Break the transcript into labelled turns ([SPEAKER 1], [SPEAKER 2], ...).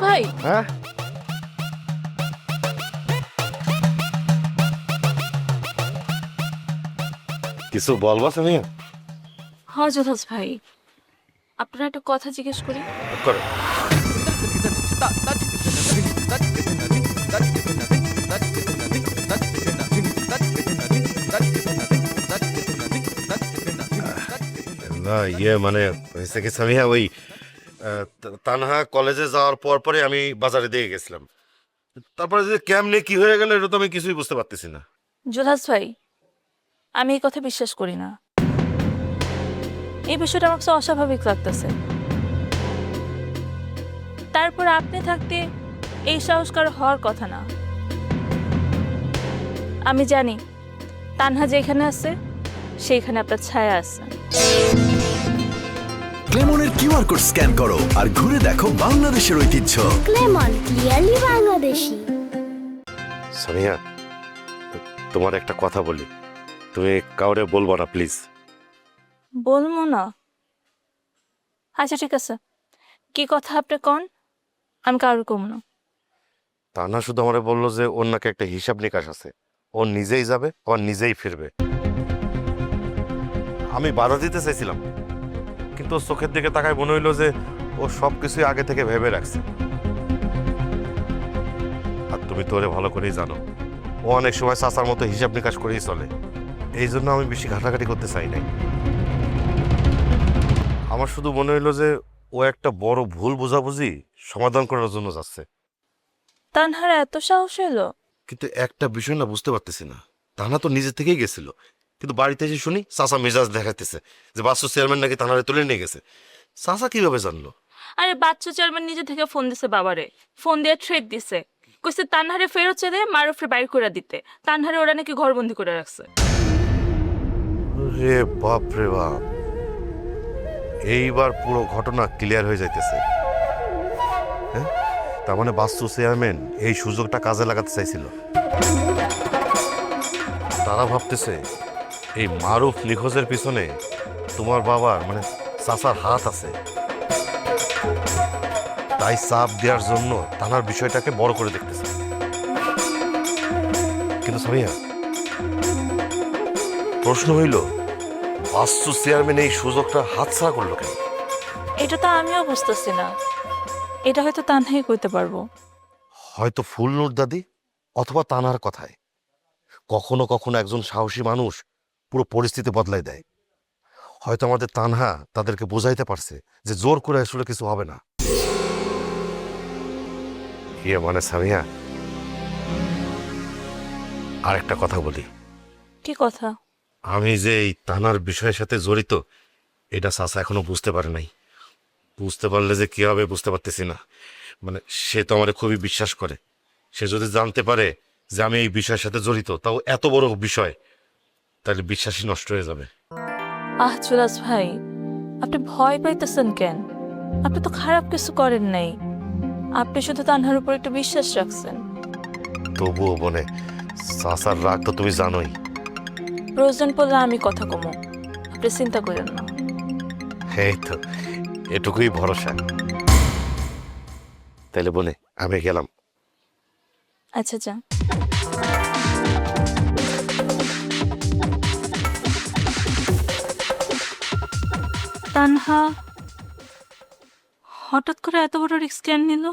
[SPEAKER 1] ভাই
[SPEAKER 2] হ্যাঁ কিছু বলবা সামিয়া?
[SPEAKER 1] হ্যাঁ জুলহাস ভাই, আপনার একটা কথা জিজ্ঞেস করি।
[SPEAKER 2] করো। না মানে হয়েছে কি সামিয়া, ওই তানহা কলেজে যাওয়ার পর পরে আমি বাজারে দিয়ে গেছিলাম। তারপরে যে কেমনে কি হয়ে গেল এটা তো আমি কিছুই বুঝতে পারতেছি না।
[SPEAKER 1] জুলহাস ভাই, আমি এই কথা বিশ্বাস করি না। এই বিষয়টা আমার কাছে অস্বাভাবিক লাগতেছে। তারপর আপনি থাকতে এই সংস্কার হওয়ার কথা না। আমি জানি তানহা যেখানে আছে সেইখানে আপনার ছায়া আছে।
[SPEAKER 3] ক্লেমনের কিউআর কোড স্ক্যান করো আর ঘুরে দেখো বাংলাদেশের ঐতিহ্য।
[SPEAKER 4] ক্লেমন ক্লিয়ারলি বাংলাদেশি।
[SPEAKER 2] সামিয়া, তোমার একটা কথা বলি, তুমি কাউরে বলবো না প্লিজ।
[SPEAKER 1] বলবো না? আচ্ছা ঠিক আছে, কি কথা আপনি কন, আমি কারোর কম না।
[SPEAKER 2] তা না, শুধু আমারে বললো যে ওর নাকি একটা হিসাব নিকাশ আছে, ও নিজেই যাবে ও নিজেই ফিরবে। আমি বাধা দিতে চাইছিলাম, কিন্তু ওর চোখের দিকে তাকায় মনে হইলো যে ও সব কিছুই আগে থেকে ভেবে রাখছে। আর তুমি তো ওরে ভালো করেই জানো, ও অনেক সময় চাচার মতো হিসাব নিকাশ করেই চলে। এই জন্য আমি বেশি ঘাটাঘাটি করতে চাই নাই। আমার শুধু মনে হইলো যে ও একটা বড় ভুল বোঝাবুঝি সমাধান করার জন্য যাচ্ছে।
[SPEAKER 1] তানহার এত সাহস এলো?
[SPEAKER 2] কিন্তু একটা বিষয় না বুঝতে পারতেছি না, তানা তো নিজে থেকেই গেছিল, কিন্তু বাড়িতে এসে শুনি চাচা মেজাজ দেখাইতেছে যে বাসু চেয়ারম্যান নাকি তানারে তুলে নিয়ে গেছে। চাচা কিভাবে জানলো?
[SPEAKER 1] আরে বাচ্চা চেয়ারম্যান নিজে থেকে ফোন দিছে বাবারে, ফোন দিয়ে থ্রেট দিছে, কইছে তানহারে ফেরত চেয়ে মারুফরে বাইর করে দিতে। তানহারে ওরা নাকি ঘরবন্দি করে রাখছে।
[SPEAKER 2] রে বাপ রে বাপ, এইবার পুরো ঘটনা ক্লিয়ার হয়ে যাইতেছে। হ্যাঁ, তার মানে বাস্তু চেয়ারম্যান এই সুযোগটা কাজে লাগাতে চাইছিল। তারা ভাবতেছে এই মারুফ নিখোঁজের পিছনে তোমার বাবার মানে চাচার হাত আছে, তাই চাপ দেওয়ার জন্য তানার বিষয়টাকে বড় করে দেখতেছে। কিন্তু সামিয়া, প্রশ্ন হইল বাস্তু চেয়ারম্যান এই সুযোগটা হাতছাড়া করলো কেন?
[SPEAKER 1] এটা তো আমিও বুঝতেছি না। এটা হয়তো তানহাই কইতে পারবো।
[SPEAKER 2] হয়তো ফুলনুর দাদি অথবা তানার কথায়। কখনো কখনো একজন সাহসী মানুষ পুরো পরিস্থিতি বদলাই দেয়। হয়তো আমাদের তানহা তাদেরকে বোঝাইতে পারছে যে জোর করে আসলে কিছু হবে না। মানে সামিয়া, আর একটা কথা বলি।
[SPEAKER 1] কি কথা?
[SPEAKER 2] আমি যে এই তানার বিষয়ের সাথে জড়িত এটা চাচা এখনো বুঝতে পারে নাই। বুঝতে পারলে যে কি হবে বুঝতে পারতেছি না। মানে সে তো আমারে খুবই বিশ্বাস করে। সে যদি জানতে পারে যে আমি এই বিষয়ের সাথে জড়িত, তাও এত বড় বিষয়, তাহলে বিশ্বাসই নষ্ট হয়ে যাবে।
[SPEAKER 1] আহ জুলাস ভাই, আপনি ভয় পাইতেছেন কেন? আপনি তো খারাপ কিছু করেন নাই, আপনি শুধু তানহার উপর একটু বিশ্বাস রাখছেন।
[SPEAKER 2] তবুও বনে চাচার রাগ তো তুমি জানোই।
[SPEAKER 1] প্রয়োজন পড়লে আমি কথা কমো, আপনি চিন্তা করেন না।
[SPEAKER 2] এই তো এটুকুই ভরসা। তাইলে বনে আমি গেলাম।
[SPEAKER 1] আচ্ছা যা। তানহা হঠাৎ করে এত বড় রিস্ক কেন নিল?